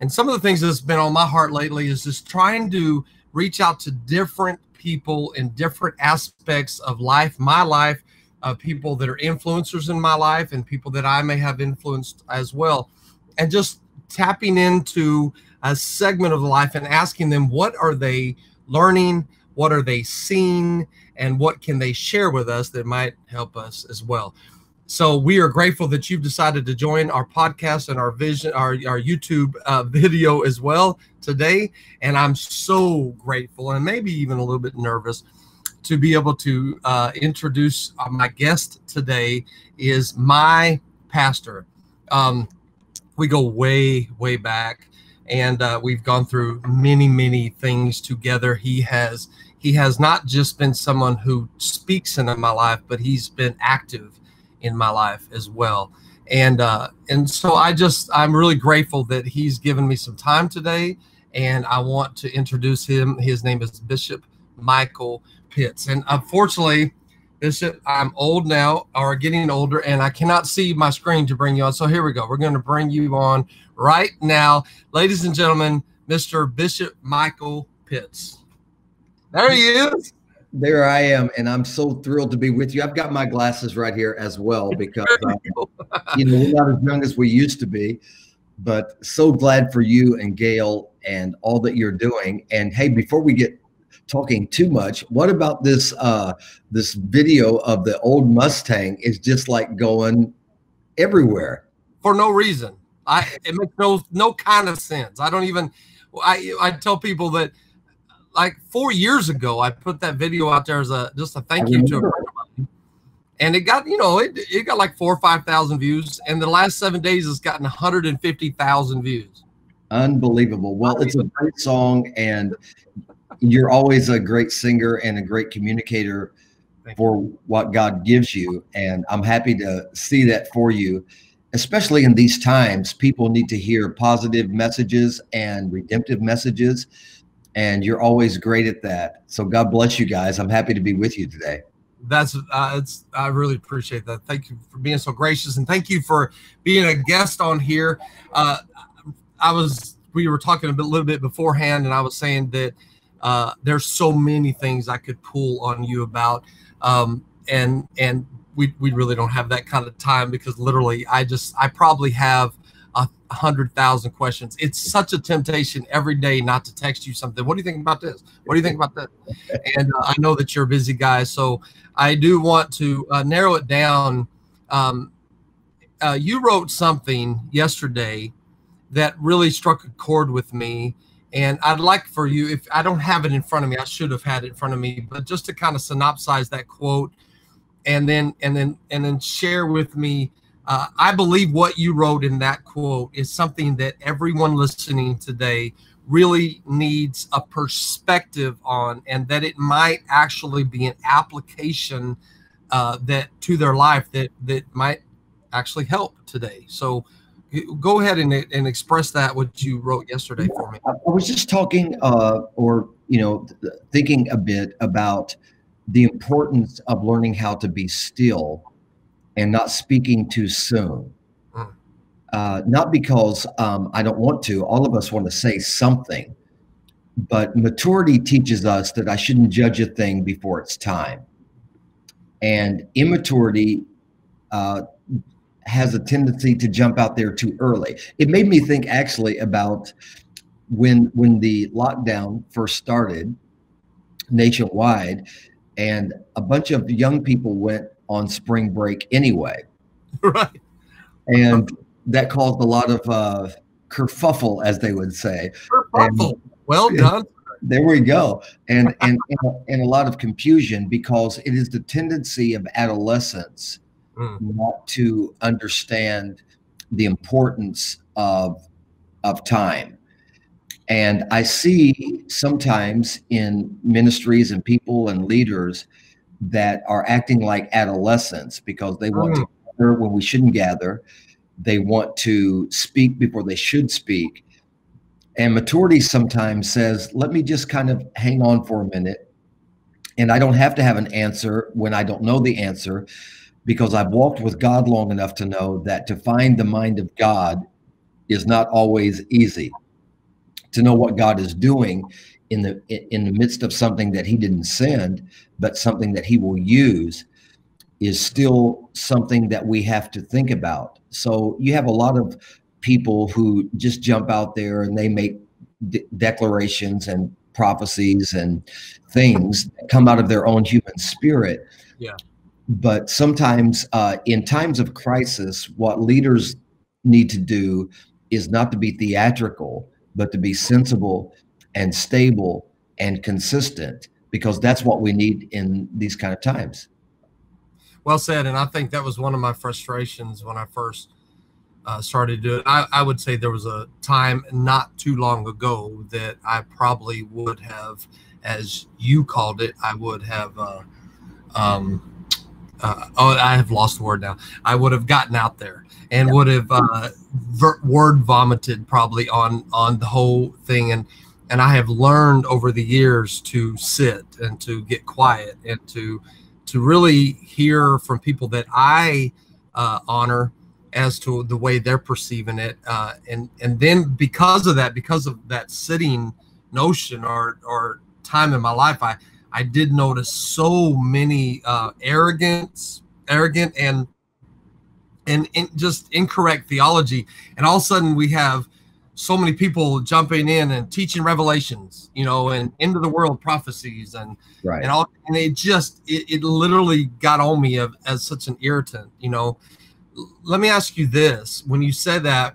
And some of the things that's been on my heart lately is just trying to reach out to different people in different aspects of life, my life, people that are influencers in my life and people that I may have influenced as well. And just tapping into a segment of life and asking them, what are they learning? What are they seeing? And what can they share with us that might help us as well? So we are grateful that you've decided to join our podcast and our vision, our YouTube video as well today. And I'm so grateful and maybe even a little bit nervous to be able to introduce my guest today is my pastor. We go way, way back, and we've gone through many, many things together. He has not just been someone who speaks into my life, but he's been active in my life as well. And so I'm really grateful that he's given me some time today, and I want to introduce him. His name is Bishop Michael Pitts. And unfortunately, Bishop, I'm old now, or getting older, and I cannot see my screen to bring you on. So here we go. We're going to bring you on right now. Ladies and gentlemen, Mr. Bishop Michael Pitts. There he is. There I am, and I'm so thrilled to be with you. I've got my glasses right here as well because, we're not as young as we used to be, but so glad for you and Gail and all that you're doing. And hey, before we get talking too much, what about this this video of the old Mustang is just like going everywhere? For no reason. It makes no kind of sense. I don't even, I tell people that, like 4 years ago, I put that video out there as just a thank you to a friend of mine. And it got, it got like 4,000 or 5,000 views. And the last 7 days, it's gotten 150,000 views. Unbelievable. Well, it's a great song, and you're always a great singer and a great communicator for what God gives you. And I'm happy to see that for you, especially in these times. People need to hear positive messages and redemptive messages. And you're always great at that. So God bless you guys. I'm happy to be with you today. I really appreciate that. Thank you for being so gracious, and thank you for being a guest on here. We were talking a little bit beforehand, and I was saying that there's so many things I could pull on you about, and we really don't have that kind of time, because literally I probably have 100,000 questions. It's such a temptation every day not to text you something. What do you think about this? What do you think about that? And I know that you're a busy guy, so I do want to narrow it down. You wrote something yesterday that really struck a chord with me, and I'd like for you, if I don't have it in front of me, I should have had it in front of me, but just to kind of synopsize that quote, and then share with me. I believe what you wrote in that quote is something that everyone listening today really needs a perspective on, and that it might actually be an application that to their life that might actually help today. So go ahead and express that, what you wrote yesterday for me. I was just talking thinking a bit about the importance of learning how to be still and not speaking too soon. Not because I don't want to. All of us want to say something, but maturity teaches us that I shouldn't judge a thing before it's time. And immaturity has a tendency to jump out there too early. It made me think actually about when the lockdown first started nationwide, and a bunch of young people went on spring break anyway. Right. And that caused a lot of kerfuffle, as they would say. Kerfuffle. Well done. There we go. And a lot of confusion, because it is the tendency of adolescence not to understand the importance of time. And I see sometimes in ministries and people and leaders that are acting like adolescents, because they want to gather when we shouldn't gather. They want to speak before they should speak. And maturity sometimes says, let me just kind of hang on for a minute. And I don't have to have an answer when I don't know the answer, because I've walked with God long enough to know that to find the mind of God is not always easy. to know what God is doing in the midst of something that he didn't send, but something that he will use, is still something that we have to think about. So you have a lot of people who just jump out there and they make declarations and prophecies and things that come out of their own human spirit. Yeah. But sometimes in times of crisis, what leaders need to do is not to be theatrical, but to be sensible and stable and consistent, because that's what we need in these kind of times. Well said. And I think that was one of my frustrations when I first started doing it. I would say there was a time not too long ago that I probably would have, as you called it, I would have, oh, I have lost the word now. I would have gotten out there and would have word vomited probably on the whole thing. And I have learned over the years to sit and to get quiet and to really hear from people that I honor as to the way they're perceiving it. And then because of that sitting notion or time in my life, I did notice so many arrogant and just incorrect theology. And all of a sudden we have so many people jumping in and teaching revelations, and end of the world prophecies and it literally got on me as such an irritant. Let me ask you this: when you said that,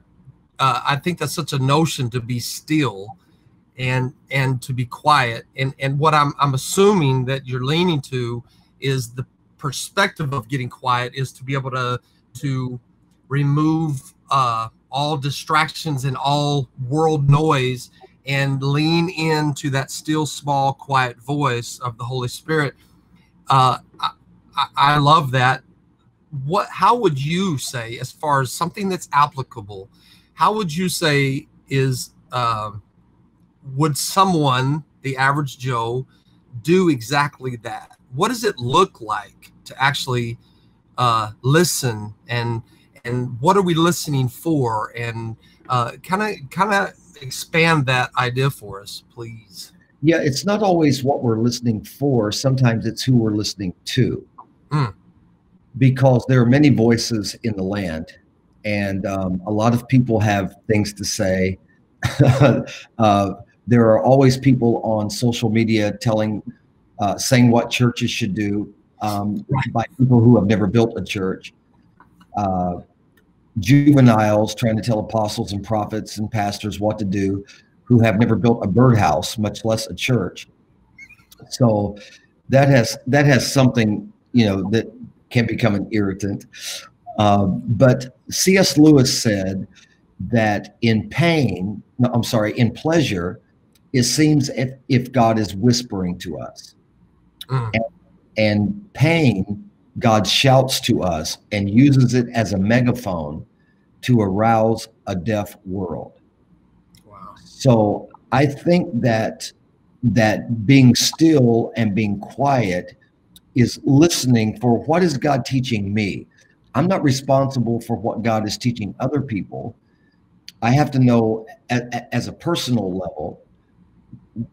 I think that's such a notion to be still and to be quiet. And what I'm assuming that you're leaning to is the perspective of getting quiet is to be able to remove all distractions and all world noise and lean into that still, small, quiet voice of the Holy Spirit. I love that. How would you say, as far as something that's applicable, how would you say is, would someone, the average Joe, do exactly that? What does it look like to actually listen, and what are we listening for? And kind of expand that idea for us, please. Yeah, it's not always what we're listening for. Sometimes it's who we're listening to. Because there are many voices in the land, and a lot of people have things to say. There are always people on social media saying what churches should do by people who have never built a church. Juveniles trying to tell apostles and prophets and pastors what to do, who have never built a birdhouse, much less a church. So that has something, that can become an irritant. But C.S. Lewis said that in pleasure, it seems if God is whispering to us. And pain, God shouts to us and uses it as a megaphone to arouse a deaf world. Wow. So I think that being still and being quiet is listening for what is God teaching me. I'm not responsible for what God is teaching other people. I have to know as a personal level,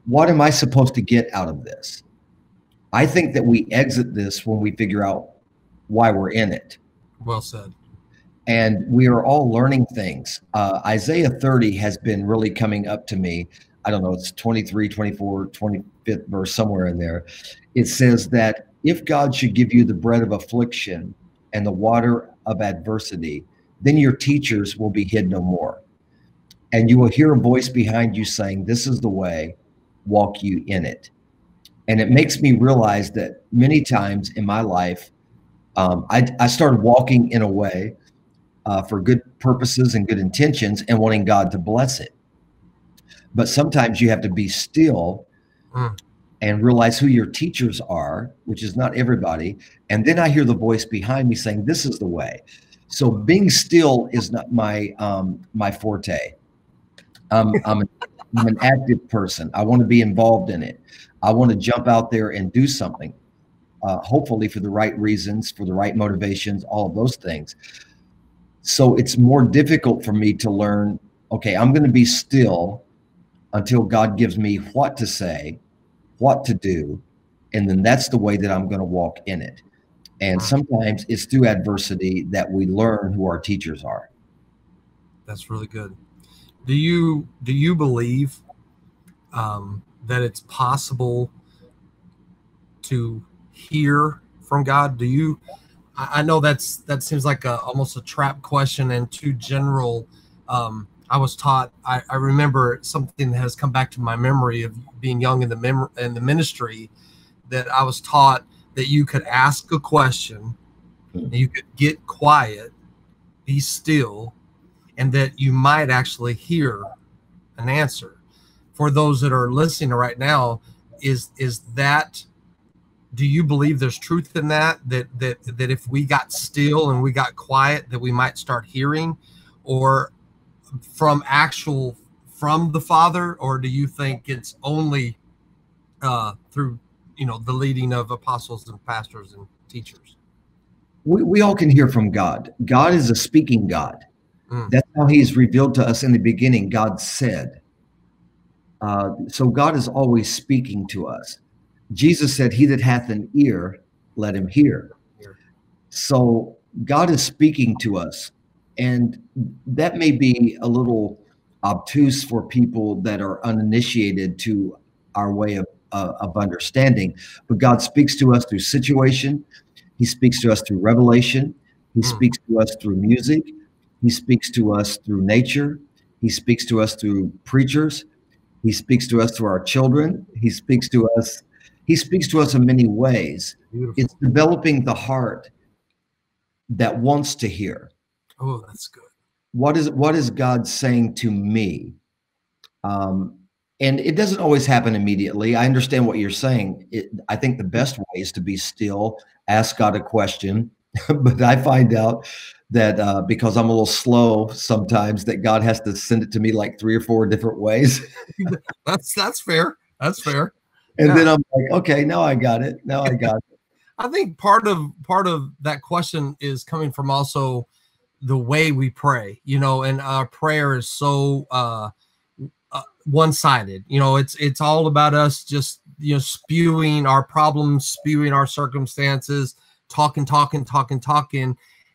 what am I supposed to get out of this? I think that we exit this when we figure out why we're in it. Well said. And we are all learning things. Isaiah 30 has been really coming up to me. I don't know, it's 23, 24, 25th verse, somewhere in there. It says that if God should give you the bread of affliction and the water of adversity, then your teachers will be hid no more. And you will hear a voice behind you saying, "This is the way, walk you in it." And it makes me realize that many times in my life, I started walking in a way for good purposes and good intentions and wanting God to bless it. But sometimes you have to be still and realize who your teachers are, which is not everybody. And then I hear the voice behind me saying, "This is the way." So being still is not my forte. I'm an active person. I want to be involved in it. I want to jump out there and do something, hopefully for the right reasons, for the right motivations, all of those things. So it's more difficult for me to learn, okay, I'm going to be still until God gives me what to say, what to do, and then that's the way that I'm going to walk in it. And sometimes it's through adversity that we learn who our teachers are. That's really good. Do you believe that it's possible to hear from God? Do you? I know that seems like almost a trap question and too general. I was taught. I remember something that has come back to my memory of being young in the ministry, that I was taught that you could ask a question, and you could get quiet, be still, and that you might actually hear an answer. For those that are listening right now, is that, do you believe there's truth in that if we got still and we got quiet, that we might start hearing, or from the Father? Or do you think it's only through the leading of apostles and pastors and teachers? We all can hear from God. God is a speaking God. That's how he's revealed to us in the beginning. God said. So God is always speaking to us. Jesus said, he that hath an ear, let him hear. So God is speaking to us. And that may be a little obtuse for people that are uninitiated to our way of understanding. But God speaks to us through situation. He speaks to us through revelation. He speaks to us through music. He speaks to us through nature. He speaks to us through preachers. He speaks to us through our children. He speaks to us in many ways. Beautiful. It's developing the heart that wants to hear. Oh, that's good. What is God saying to me? And it doesn't always happen immediately. I understand what you're saying. I think the best way is to be still, ask God a question. But I find out that because I'm a little slow sometimes, that God has to send it to me like 3 or 4 different ways. That's fair. That's fair. And then I'm like, okay, now I got it. Now I got it. I think part of that question is coming from also the way we pray, and our prayer is so one-sided. It's all about us just spewing our problems, spewing our circumstances, talking,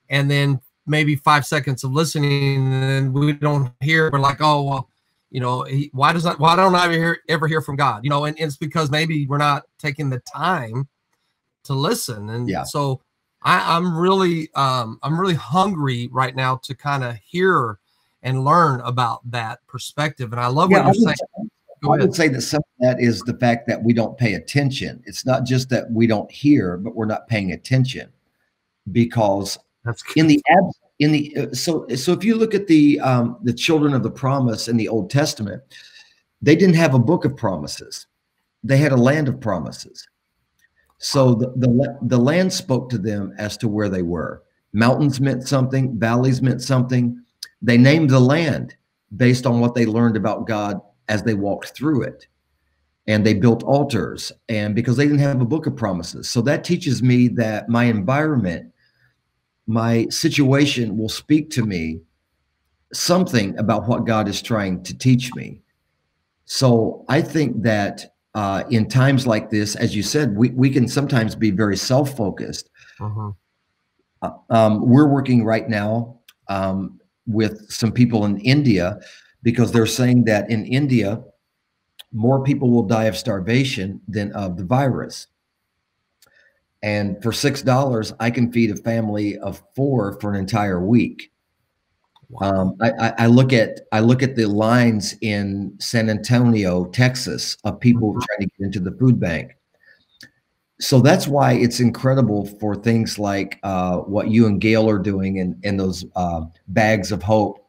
and then maybe 5 seconds of listening, and then we don't hear. We're like, oh well, why don't I ever hear from God? And it's because maybe we're not taking the time to listen. And so I'm really hungry right now to kind of hear and learn about that perspective. And I love what you're saying. I would say that some of that is the fact that we don't pay attention. It's not just that we don't hear, but we're not paying attention, because so if you look at the children of the promise in the Old Testament, they didn't have a book of promises. They had a land of promises. So the land spoke to them as to where they were. Mountains meant something. Valleys meant something. They named the land based on what they learned about God as they walked through it. And they built altars, and because they didn't have a book of promises. So that teaches me that my environment, my situation will speak to me something about what God is trying to teach me. So I think that in times like this, as you said, we can sometimes be very self-focused. We're working right now with some people in India, because they're saying that in India, more people will die of starvation than of the virus. And for $6, I can feed a family of 4 for an entire week. Wow. I look at the lines in San Antonio, Texas, of people trying to get into the food bank. So that's why it's incredible for things like what you and Gail are doing, and those bags of hope,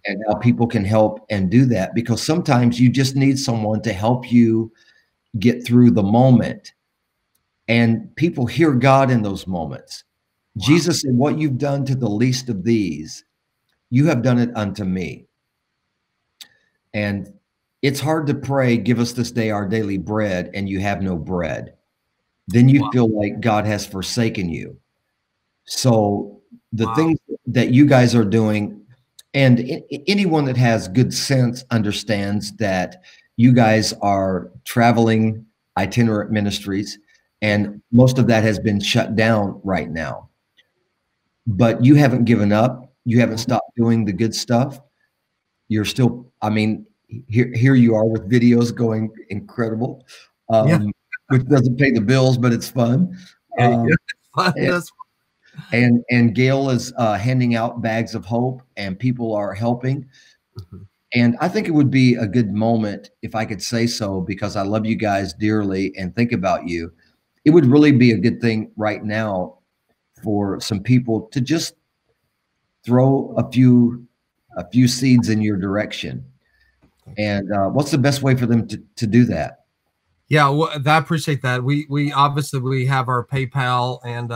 and how people can help and do that, because sometimes you just need someone to help you get through the moment. And people hear God in those moments. Wow. Jesus said, what you've done to the least of these, you have done it unto me. And it's hard to pray, give us this day our daily bread, and you have no bread. Then you feel like God has forsaken you. So the things that you guys are doing, And anyone that has good sense understands that you guys are traveling itinerant ministries, and most of that has been shut down right now. But you haven't given up. You haven't stopped doing the good stuff. You're still, I mean, here you are with videos going incredible, Yeah. which doesn't pay the bills, but it's fun. Yeah. And Gail is handing out bags of hope, and people are helping. Mhm. And I think it would be a good moment, if I could say so, because I love you guys dearly and think about you. It would really be a good thing right now for some people to just throw a few seeds in your direction. And what's the best way for them to do that? Yeah, well, I appreciate that. We obviously we have our PayPal, and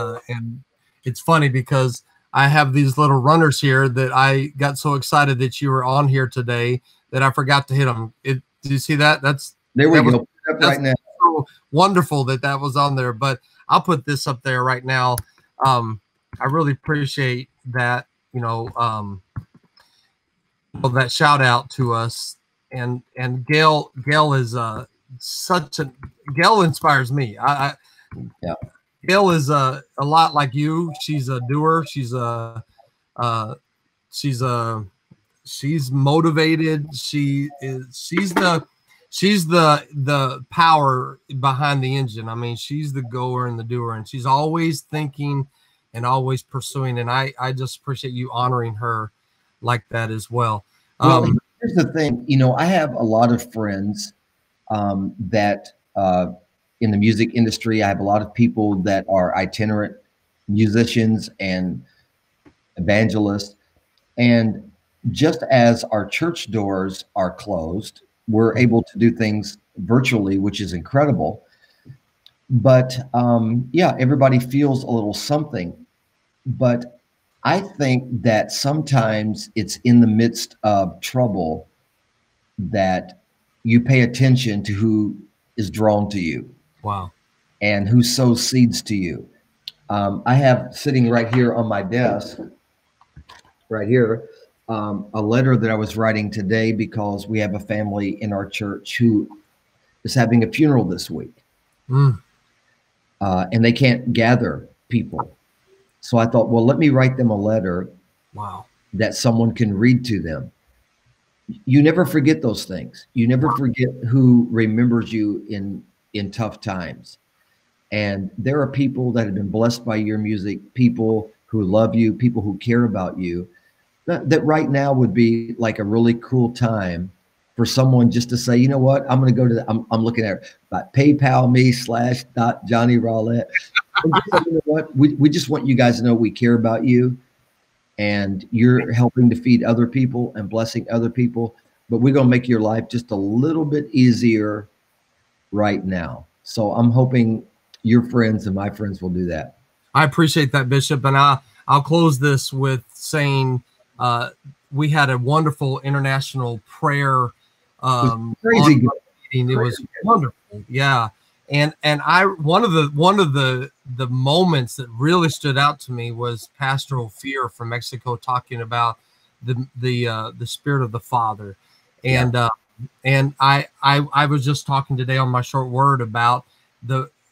it's funny because I have these little runners here that I got so excited that you were on here today that I forgot to hit them. Do you see that? There we go. That's right now. So wonderful that was on there. But I'll put this up there right now. I really appreciate that. Well, that shout out to us, and Gail is Gail inspires me. Yeah. Gail is a lot like you. She's a doer. She's motivated. She's the power behind the engine. I mean, she's the goer and the doer, and she's always thinking and always pursuing. And I just appreciate you honoring her like that as well. Well, here's the thing. I have a lot of friends that in the music industry. I have a lot of people that are itinerant musicians and evangelists. And just as our church doors are closed, we're able to do things virtually, which is incredible. But yeah, everybody feels a little something. But I think that sometimes it's in the midst of trouble that you pay attention to who is drawn to you. Wow. And who sows seeds to you. I have sitting right here on my desk, right here, a letter that I was writing today because we have a family in our church who is having a funeral this week. And they can't gather people. So I thought, well, let me write them a letter. Wow. That someone can read to them. You never forget those things. You never forget who remembers you in tough times. And there are people that have been blessed by your music, people who love you, people who care about you, that right now would be like a really cool time for someone just to say, you know what, I'm going to go to I'm looking at PayPal me / Johnny Rowlett. And just say, you know what, we just want you guys to know we care about you, and you're helping to feed other people and blessing other people. But we're going to make your life just a little bit easier right now. So I'm hoping your friends and my friends will do that. I appreciate that, Bishop. And I'll close this with saying we had a wonderful international prayer. Crazy good. Meeting. It was wonderful. Yeah. And one of the moments that really stood out to me was Pastor Ophir from Mexico talking about the spirit of the Father. And and I was just talking today on my short word about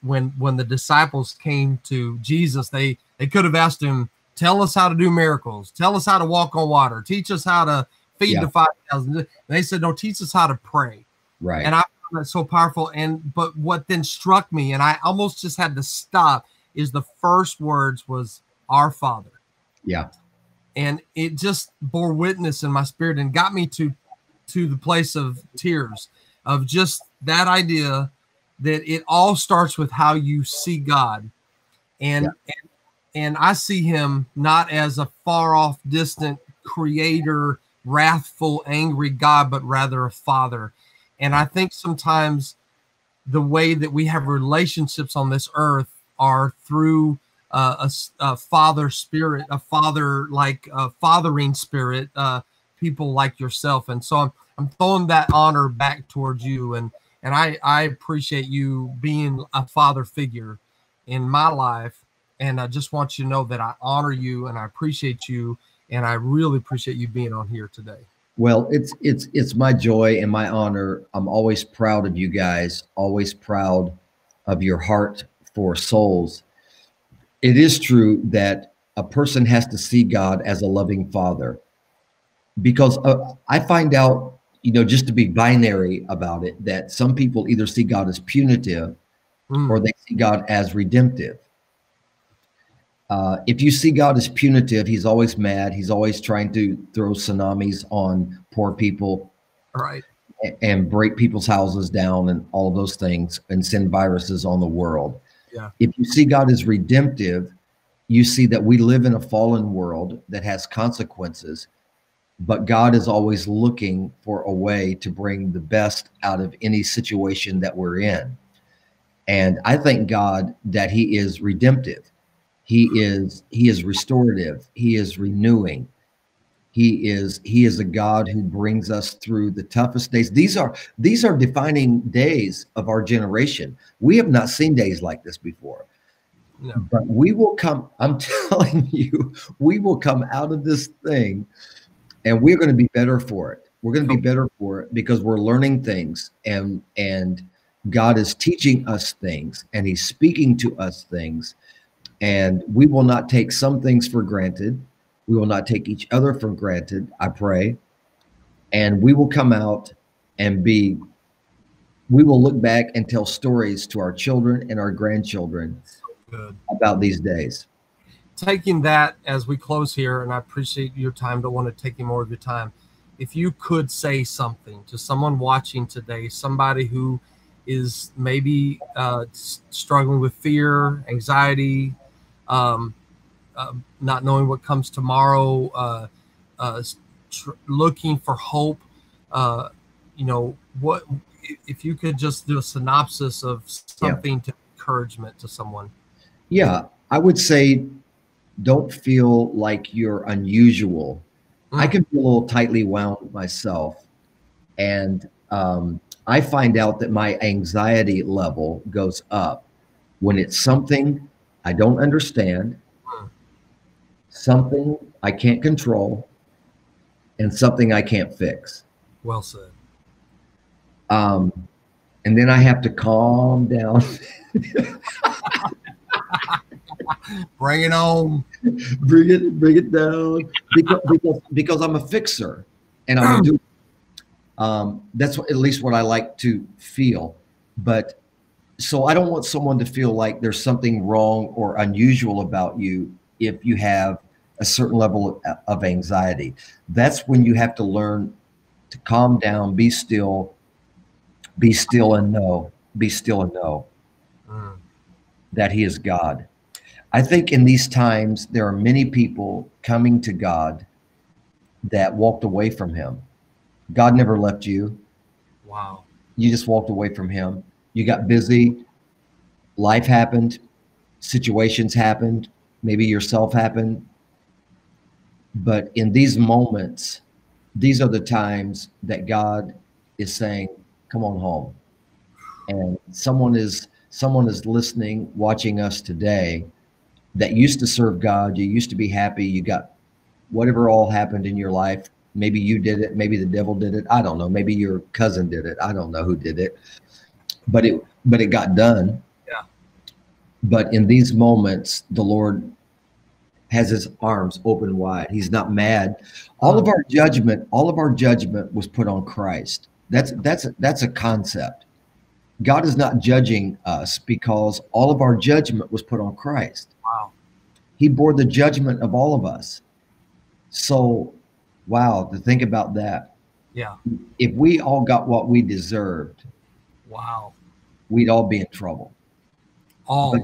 when the disciples came to Jesus, they could have asked him, tell us how to do miracles, tell us how to walk on water, teach us how to feed the 5,000. They said, no, teach us how to pray. Right. And I found that so powerful. But what then struck me, and I almost just had to stop, is the first words was our Father. Yeah. And it just bore witness in my spirit and got me to the place of tears, of just that idea that it all starts with how you see God. And I see him not as a far off, distant creator, wrathful, angry God, but rather a father. And I think sometimes the way that we have relationships on this earth are through a father spirit, a father like a fathering spirit, people like yourself. And so I'm throwing that honor back towards you. And I appreciate you being a father figure in my life. And I just want you to know that I honor you and I appreciate you. And I really appreciate you being on here today. Well, it's my joy and my honor. I'm always proud of you guys, always proud of your heart for souls. It is true that a person has to see God as a loving father, because I find out, just to be binary about it, that some people either see God as punitive or they see God as redemptive. If you see God as punitive, he's always mad. He's always trying to throw tsunamis on poor people, right, and break people's houses down and all of those things and send viruses on the world. Yeah. If you see God as redemptive, you see that we live in a fallen world that has consequences, but God is always looking for a way to bring the best out of any situation that we're in. And I thank God that he is redemptive. He is restorative. He is renewing. He is a God who brings us through the toughest days. These are defining days of our generation. We have not seen days like this before. No. But we will come, I'm telling you, we will come out of this thing and we're going to be better for it. We're going to be better for it because we're learning things, and God is teaching us things, and he's speaking to us things. And we will not take some things for granted. We will not take each other for granted, I pray. And we will come out and we will look back and tell stories to our children and our grandchildren about these days. Taking that as we close here, and I appreciate your time, don't want to take any more of your time. If you could say something to someone watching today, somebody who is maybe struggling with fear, anxiety, not knowing what comes tomorrow, looking for hope, what if you could just do a synopsis of something to encouragement to someone? Yeah, I would say, don't feel like you're unusual. I can be a little tightly wound myself, and I find out that my anxiety level goes up when it's something I don't understand, something I can't control, and something I can't fix. Well said. And then I have to calm down. Bring it on. Bring it down, because I'm a fixer and I'm a doer. That's at least what I like to feel. But so I don't want someone to feel like there's something wrong or unusual about you if you have a certain level of anxiety. That's when you have to learn to calm down, be still and know, that he is God. I think in these times, there are many people coming to God that walked away from him. God never left you. Wow. You just walked away from him. You got busy. Life happened. Situations happened. Maybe yourself happened. But in these moments, these are the times that God is saying, come on home. And someone is listening, watching us today, that used to serve God. You used to be happy. You got whatever all happened in your life. Maybe you did it. Maybe the devil did it. I don't know. Maybe your cousin did it. I don't know who did it, but it got done. Yeah. But in these moments, the Lord has his arms open wide. He's not mad. All of our judgment was put on Christ. That's a concept. God is not judging us because all of our judgment was put on Christ. Wow. He bore the judgment of all of us. So, wow, to think about that. Yeah. If we all got what we deserved, wow, we'd all be in trouble. All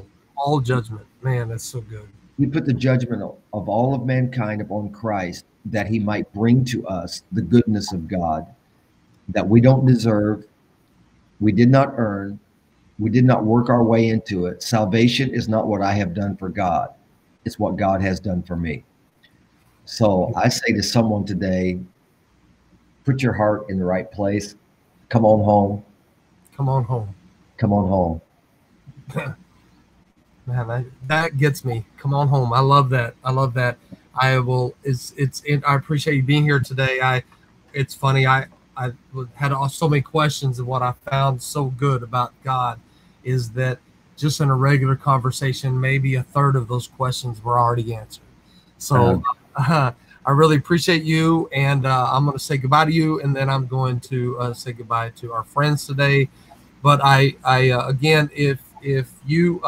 judgment. Man, that's so good. He put the judgment of all of mankind upon Christ, that he might bring to us the goodness of God that we don't deserve. We did not earn. We did not work our way into it. Salvation is not what I have done for God. It's what God has done for me. So I say to someone today, put your heart in the right place. Come on home. Come on home. Come on home. Man, that gets me. Come on home. I love that. I love that. I will. I appreciate you being here today. It's funny. I had so many questions, and what I found so good about God is that just in a regular conversation, maybe a third of those questions were already answered. So I really appreciate you, and I'm going to say goodbye to you, and then I'm going to say goodbye to our friends today. But again, if you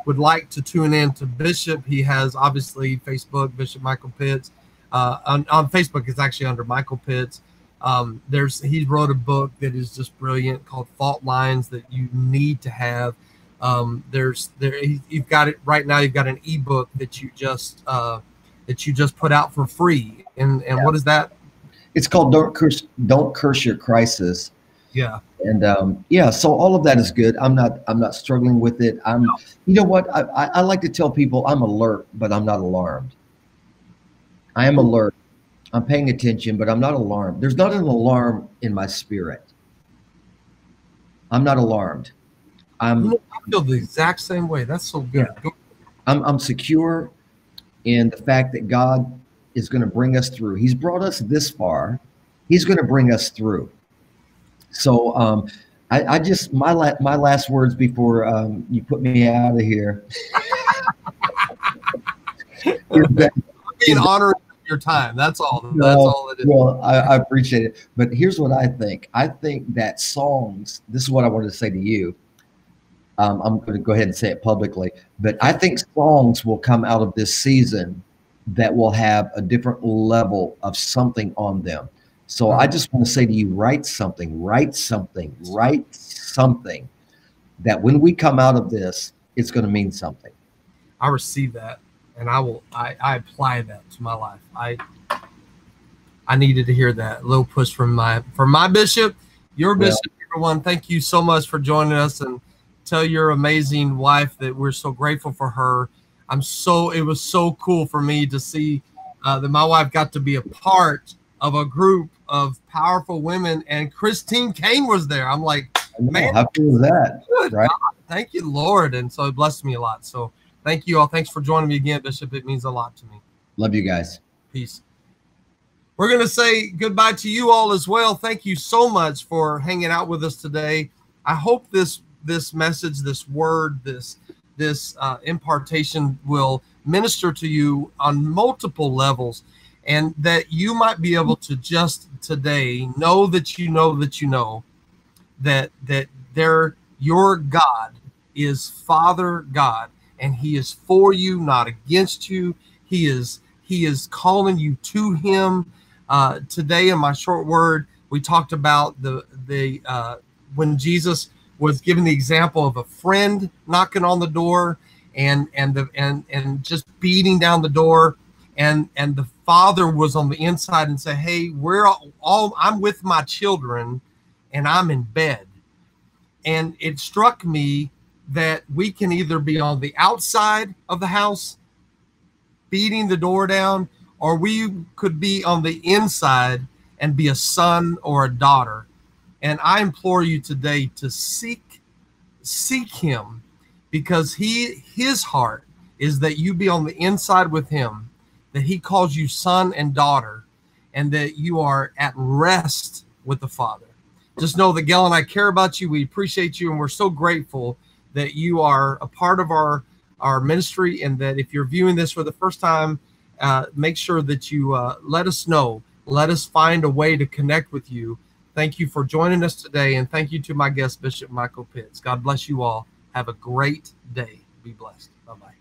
would like to tune in to Bishop, he has obviously Facebook, Bishop Michael Pitts. On Facebook, it's actually under Michael Pitts. He wrote a book that is just brilliant called Fault Lines that you need to have. You've got it right now. You've got an ebook that you just put out for free. And what is that? It's called Don't Curse Your Crisis. Yeah. And yeah, so all of that is good. I'm not struggling with it. You know what? I like to tell people I'm alert, but I'm not alarmed. I am alert. I'm paying attention, but I'm not alarmed. There's not an alarm in my spirit. I'm not alarmed. I feel the exact same way. That's so good. Yeah. I'm secure in the fact that God is going to bring us through. He's brought us this far. He's going to bring us through. So I just my last words before you put me out of here. Being honored your time. That's all. That's all it is. Well, I appreciate it. But here's what I think. I think that songs. This is what I wanted to say to you. I'm going to go ahead and say it publicly. But I think songs will come out of this season that will have a different level of something on them. So I just want to say to you, write something that when we come out of this, it's going to mean something. I receive that, and I apply that to my life. I needed to hear that. A little push from my bishop, your bishop, everyone. Thank you so much for joining us, and tell your amazing wife that we're so grateful for her. It was so cool for me to see that my wife got to be a part of a group of powerful women, and Christine Kane was there. I'm like, man, how cool is that? Good right? God, thank you, Lord. And so it blessed me a lot. So thank you all. Thanks for joining me again, Bishop. It means a lot to me. Love you guys. Peace. We're going to say goodbye to you all as well. Thank you so much for hanging out with us today. I hope this message, this word, this impartation will minister to you on multiple levels, and that you might be able to just today know that your God is Father God, and He is for you, not against you. He is calling you to Him. Today in my short word, we talked about when Jesus was given the example of a friend knocking on the door and just beating down the door, and the father was on the inside and said, hey, I'm with my children and I'm in bed. And it struck me that we can either be on the outside of the house beating the door down, or we could be on the inside and be a son or a daughter. And I implore you today to seek Him, because his heart is that you be on the inside with Him, that He calls you son and daughter, and that you are at rest with the Father. Just know that Gail and I care about you. We appreciate you, and we're so grateful that you are a part of our ministry, and that if you're viewing this for the first time, make sure that you let us know. Let us find a way to connect with you. Thank you for joining us today, and thank you to my guest, Bishop Michael Pitts. God bless you all. Have a great day. Be blessed. Bye-bye.